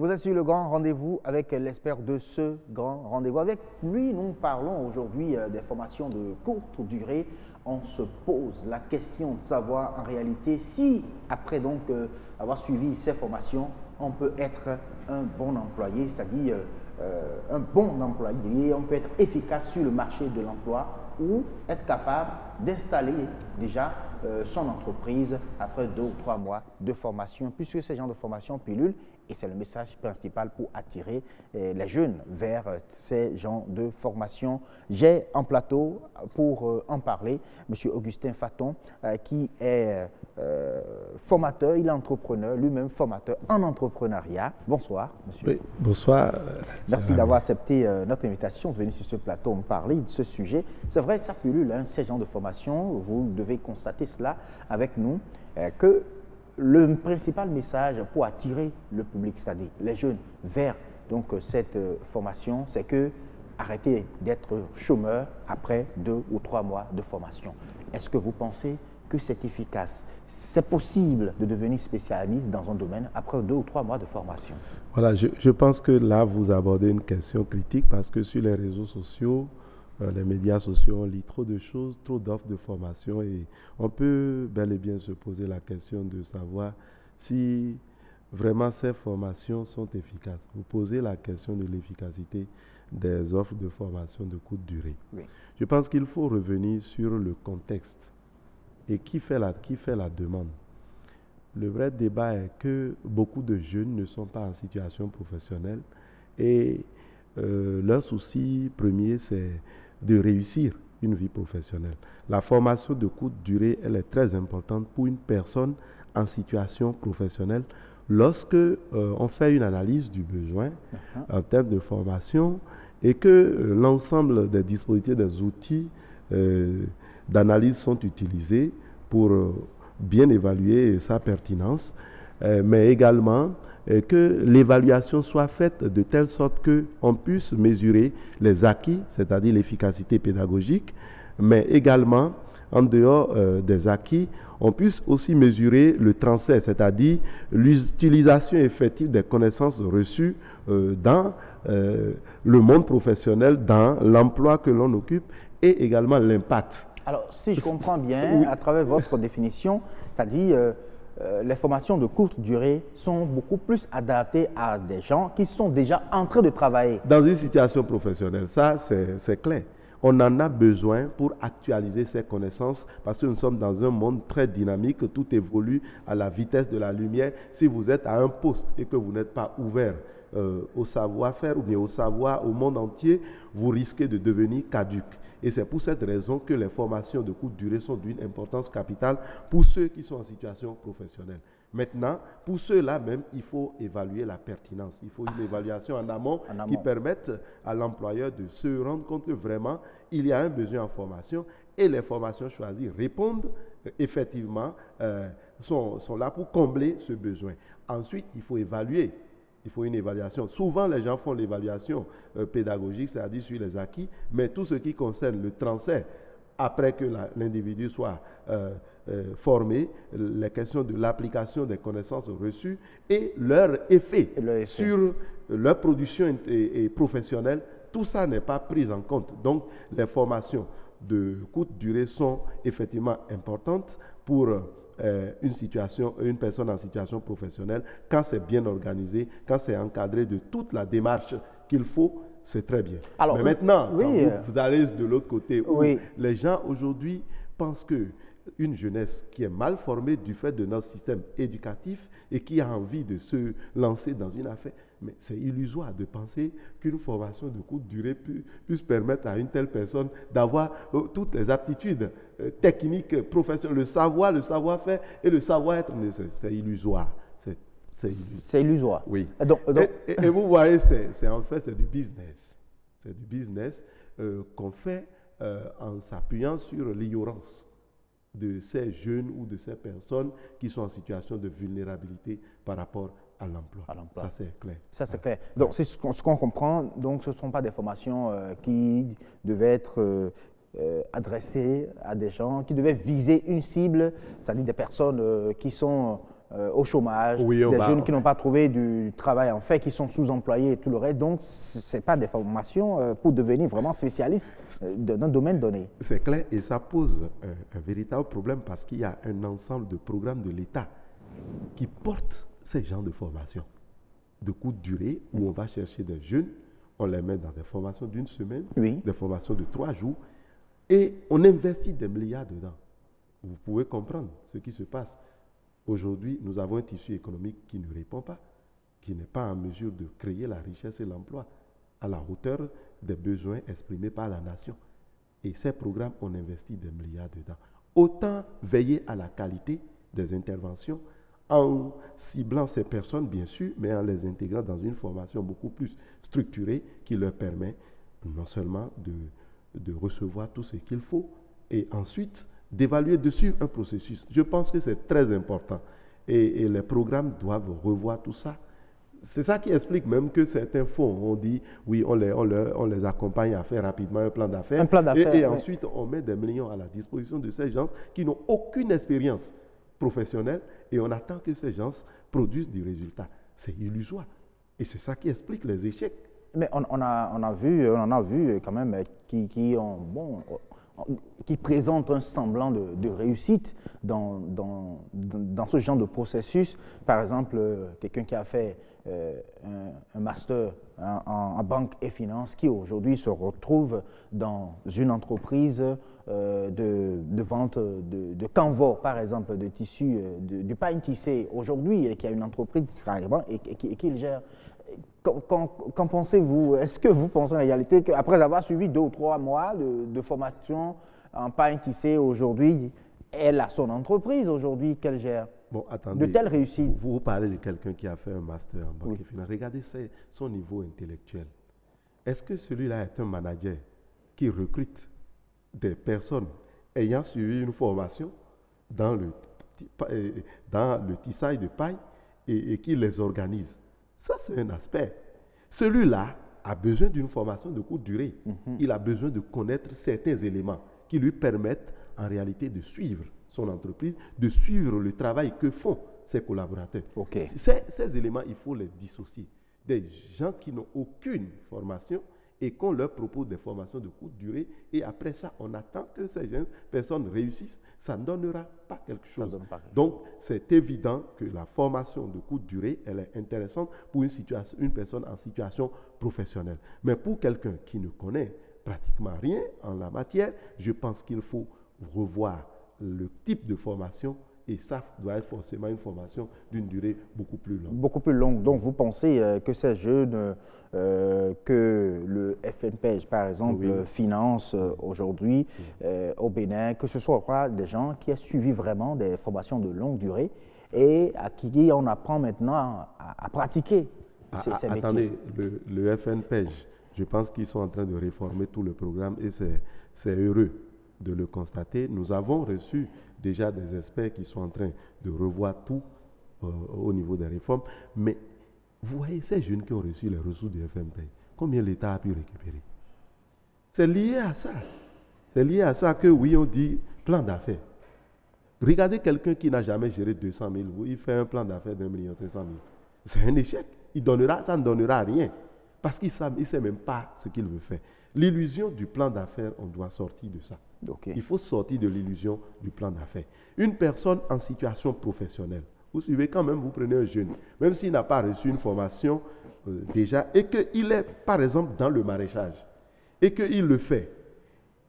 Vous êtes sur le grand rendez-vous avec l'expert de ce grand rendez-vous. Avec lui, nous parlons aujourd'hui des formations de courte durée. On se pose la question de savoir en réalité si, après donc avoir suivi ces formations, on peut être un bon employé, c'est-à-dire un bon employé, on peut être efficace sur le marché de l'emploi ou être capable d'installer déjà son entreprise après 2 ou 3 mois de formation, puisque ces genres de formation pilule, et c'est le message principal pour attirer les jeunes vers ces genres de formation. J'ai en plateau pour en parler M. Augustin Faton, qui est formateur, il est entrepreneur, lui-même formateur en entrepreneuriat. Bonsoir, monsieur. Oui, bonsoir. Merci d'avoir accepté notre invitation de venir sur ce plateau me parler de ce sujet. C'est vrai, ça pullule, ces genres de formation. Vous devez constater cela avec nous, que le principal message pour attirer le public, c'est-à-dire les jeunes, vers donc, cette formation, c'est que arrêtez d'être chômeur après 2 ou 3 mois de formation. Est-ce que vous pensez que c'est efficace? C'est possible de devenir spécialiste dans un domaine après 2 ou 3 mois de formation? Voilà, je pense que là, vous abordez une question critique parce que sur les réseaux sociaux, les médias sociaux, on lit trop de choses, trop d'offres de formation et on peut bel et bien se poser la question de savoir si vraiment ces formations sont efficaces. Vous posez la question de l'efficacité des offres de formation de courte durée. Oui. Je pense qu'il faut revenir sur le contexte et qui fait la demande. Le vrai débat est que beaucoup de jeunes ne sont pas en situation professionnelle et leur souci premier, c'est de réussir une vie professionnelle. La formation de courte durée, elle est très importante pour une personne en situation professionnelle. Lorsque on fait une analyse du besoin en termes de formation et que l'ensemble des dispositifs, des outils d'analyse sont utilisés pour bien évaluer sa pertinence, mais également que l'évaluation soit faite de telle sorte qu'on puisse mesurer les acquis, c'est-à-dire l'efficacité pédagogique, mais également, en dehors des acquis, on puisse aussi mesurer le transfert, c'est-à-dire l'utilisation effective des connaissances reçues dans le monde professionnel, dans l'emploi que l'on occupe, et également l'impact. Alors, si je comprends bien, oui, à travers votre définition, c'est-à-dire les formations de courte durée sont beaucoup plus adaptées à des gens qui sont déjà en train de travailler. Dans une situation professionnelle, ça c'est clair. On en a besoin pour actualiser ses connaissances parce que nous sommes dans un monde très dynamique, tout évolue à la vitesse de la lumière. Si vous êtes à un poste et que vous n'êtes pas ouvert au savoir-faire ou bien au savoir au monde entier, vous risquez de devenir caduc. Et c'est pour cette raison que les formations de courte durée sont d'une importance capitale pour ceux qui sont en situation professionnelle. Maintenant, pour ceux-là même, il faut évaluer la pertinence. Il faut une évaluation en amont qui permette à l'employeur de se rendre compte que vraiment, il y a un besoin en formation et les formations choisies répondent effectivement, sont là pour combler ce besoin. Ensuite, il faut évaluer. Il faut une évaluation. Souvent, les gens font l'évaluation pédagogique, c'est-à-dire sur les acquis, mais tout ce qui concerne le transfert, après que l'individu soit formé, les questions de l'application des connaissances reçues et leur effet sur leur production et professionnelle, tout ça n'est pas pris en compte. Donc, les formations de courte durée sont effectivement importantes pour une personne en situation professionnelle, quand c'est bien organisé, quand c'est encadré de toute la démarche qu'il faut, c'est très bien. Alors, mais maintenant, oui, quand vous allez de l'autre côté, où les gens aujourd'hui pensent que une jeunesse qui est mal formée du fait de notre système éducatif et qui a envie de se lancer dans une affaire, mais c'est illusoire de penser qu'une formation de courte durée puisse permettre à une telle personne d'avoir toutes les aptitudes techniques, professionnelles, le savoir-faire et le savoir-être. C'est illusoire. C'est illusoire. Oui. Et vous voyez, en fait, c'est du business. C'est du business qu'on fait en s'appuyant sur l'ignorance de ces jeunes ou de ces personnes qui sont en situation de vulnérabilité par rapport à l'emploi. Ça, c'est clair. Ça, c'est clair. Donc, c'est ce qu'on comprend. Donc, ce ne sont pas des formations qui devaient être adressées à des gens, qui devaient viser une cible, c'est-à-dire des personnes qui sont au chômage, Oui, des jeunes qui n'ont pas trouvé du travail en fait, qui sont sous-employés et tout le reste. Donc, ce n'est pas des formations pour devenir vraiment spécialiste d'un domaine donné. C'est clair et ça pose un véritable problème parce qu'il y a un ensemble de programmes de l'État qui portent ces genres de formation de courte durée où on va chercher des jeunes, on les met dans des formations d'une semaine, Oui. des formations de 3 jours et on investit des milliards dedans. Vous pouvez comprendre ce qui se passe. Aujourd'hui, nous avons un tissu économique qui ne répond pas, qui n'est pas en mesure de créer la richesse et l'emploi à la hauteur des besoins exprimés par la nation. Et ces programmes, on investit des milliards dedans. Autant veiller à la qualité des interventions en ciblant ces personnes, bien sûr, mais en les intégrant dans une formation beaucoup plus structurée qui leur permet non seulement de recevoir tout ce qu'il faut et ensuite d'évaluer dessus un processus. Je pense que c'est très important et les programmes doivent revoir tout ça. C'est ça qui explique même que certains fonds, on dit, oui, on les accompagne à faire rapidement un plan d'affaires. Un plan d'affaires, et oui. ensuite, on met des millions à la disposition de ces gens qui n'ont aucune expérience professionnelle et on attend que ces gens produisent du résultat. C'est illusoire. Et c'est ça qui explique les échecs. Mais on en a vu quand même qui présentent un semblant de réussite dans ce genre de processus. Par exemple, quelqu'un qui a fait un master en banque et finance qui aujourd'hui se retrouve dans une entreprise de vente de canvas, par exemple, de tissu, du pain tissé aujourd'hui, et qui a une entreprise et qui gère. Qu'en pensez-vous? Est-ce que vous pensez en réalité qu'après avoir suivi 2 ou 3 mois de formation en pain tissé aujourd'hui, elle a son entreprise aujourd'hui qu'elle gère? Bon, attendez, de telles réussites. Vous parlez de quelqu'un qui a fait un master en banque Oui. et finance. Regardez son niveau intellectuel. Est-ce que celui-là est un manager qui recrute des personnes ayant suivi une formation dans le tissage de paille et qui les organise? Ça, c'est un aspect. Celui-là a besoin d'une formation de courte durée. Il a besoin de connaître certains éléments qui lui permettent en réalité de suivre son entreprise, de suivre le travail que font ses collaborateurs. Okay. Ces éléments, il faut les dissocier. Des gens qui n'ont aucune formation et qu'on leur propose des formations de courte durée et après ça, on attend que ces jeunes personnes réussissent, ça ne donnera pas quelque chose. Donc, c'est évident que la formation de courte durée, elle est intéressante pour une personne en situation professionnelle. Mais pour quelqu'un qui ne connaît pratiquement rien en la matière, je pense qu'il faut revoir le type de formation et ça doit être forcément une formation d'une durée beaucoup plus longue. Beaucoup plus longue. Donc, vous pensez que ces jeunes que le FNPEJ, par exemple, Oui. finance aujourd'hui au Bénin, que ce soit des gens qui ont suivi vraiment des formations de longue durée et à qui on apprend maintenant à pratiquer ces métiers. Attendez, le FNPEJ, je pense qu'ils sont en train de réformer tout le programme et c'est heureux de le constater. Nous avons reçu déjà des experts qui sont en train de revoir tout au niveau des réformes. Mais vous voyez, ces jeunes qui ont reçu les ressources du FNPEJ, combien l'État a pu récupérer? C'est lié à ça. C'est lié à ça que, oui, on dit plan d'affaires. Regardez quelqu'un qui n'a jamais géré 200 000, il fait un plan d'affaires d'1 500 000. C'est un échec. Ça ne donnera rien. Parce qu'il ne sait même pas ce qu'il veut faire. L'illusion du plan d'affaires, on doit sortir de ça. Okay. Il faut sortir de l'illusion du plan d'affaires. Une personne en situation professionnelle, vous suivez quand même, vous prenez un jeune, même s'il n'a pas reçu une formation déjà, et qu'il est par exemple dans le maraîchage, et qu'il le fait,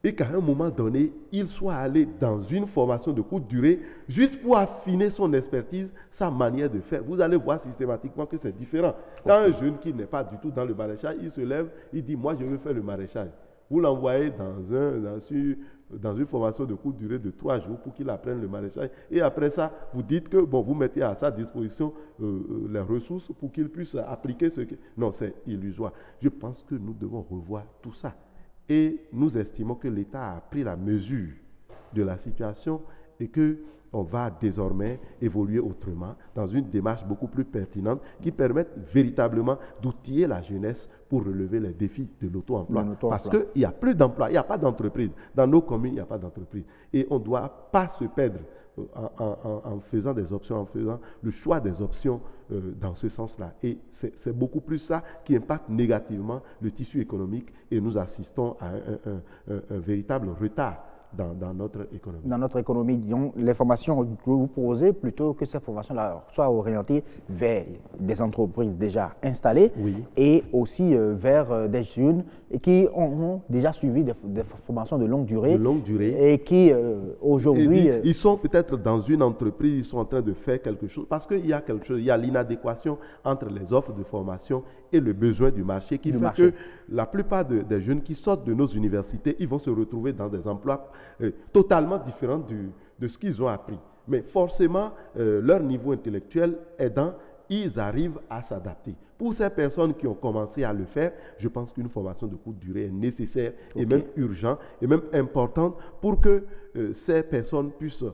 et qu'à un moment donné, il soit allé dans une formation de courte durée, juste pour affiner son expertise, sa manière de faire. Vous allez voir systématiquement que c'est différent. Quand un jeune qui n'est pas du tout dans le maraîchage, il se lève, il dit « moi je veux faire le maraîchage ». Vous l'envoyez dans une formation de courte durée de 3 jours pour qu'il apprenne le maraîchage. Et après ça, vous dites que bon, vous mettez à sa disposition les ressources pour qu'il puisse appliquer ce que... Non, c'est illusoire. Je pense que nous devons revoir tout ça. Et nous estimons que l'État a pris la mesure de la situation et qu'on va désormais évoluer autrement dans une démarche beaucoup plus pertinente qui permette véritablement d'outiller la jeunesse pour relever les défis de l'auto-emploi. Parce qu'il n'y a plus d'emploi, il n'y a pas d'entreprise. Dans nos communes, il n'y a pas d'entreprise. Et on ne doit pas se perdre en faisant des options, en faisant le choix des options dans ce sens-là. Et c'est beaucoup plus ça qui impacte négativement le tissu économique et nous assistons à un véritable retard dans notre économie. Dans notre économie, disons, les formations que vous proposez, plutôt que ces formations-là soient orientées vers des entreprises déjà installées et aussi vers des jeunes qui ont déjà suivi des formations de longue durée. Et qui aujourd'hui... Ils sont peut-être dans une entreprise, ils sont en train de faire quelque chose, parce qu'il y a quelque chose, il y a l'inadéquation entre les offres de formation et le besoin du marché qui fait que la plupart des jeunes qui sortent de nos universités, ils vont se retrouver dans des emplois totalement différents de ce qu'ils ont appris. Mais forcément, leur niveau intellectuel aidant, ils arrivent à s'adapter. Pour ces personnes qui ont commencé à le faire, je pense qu'une formation de courte durée est nécessaire et même urgente et même importante pour que ces personnes puissent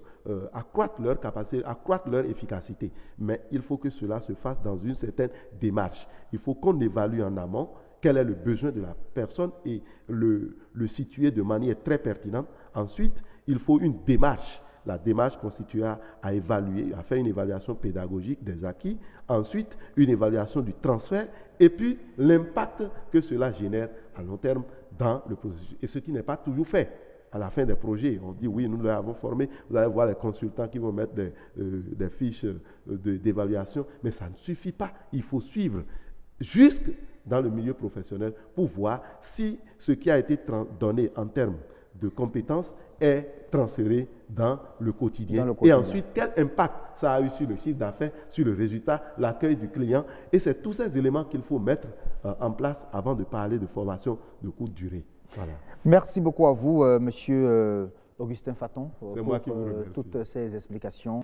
accroître leur capacité, accroître leur efficacité. Mais il faut que cela se fasse dans une certaine démarche. Il faut qu'on évalue en amont quel est le besoin de la personne et le situer de manière très pertinente. Ensuite, il faut une démarche. La démarche constituera à évaluer, à faire une évaluation pédagogique des acquis, ensuite une évaluation du transfert et puis l'impact que cela génère à long terme dans le processus. Et ce qui n'est pas toujours fait. À la fin des projets, on dit oui, nous les avons formés, vous allez voir les consultants qui vont mettre des fiches d'évaluation, mais ça ne suffit pas. Il faut suivre jusque dans le milieu professionnel pour voir si ce qui a été donné en termes de compétences est transféré dans le quotidien. Et ensuite, quel impact ça a eu sur le chiffre d'affaires, sur le résultat, l'accueil du client. Et c'est tous ces éléments qu'il faut mettre en place avant de parler de formation de courte durée. Voilà. Merci beaucoup à vous, Monsieur Augustin Faton, pour toutes ces explications.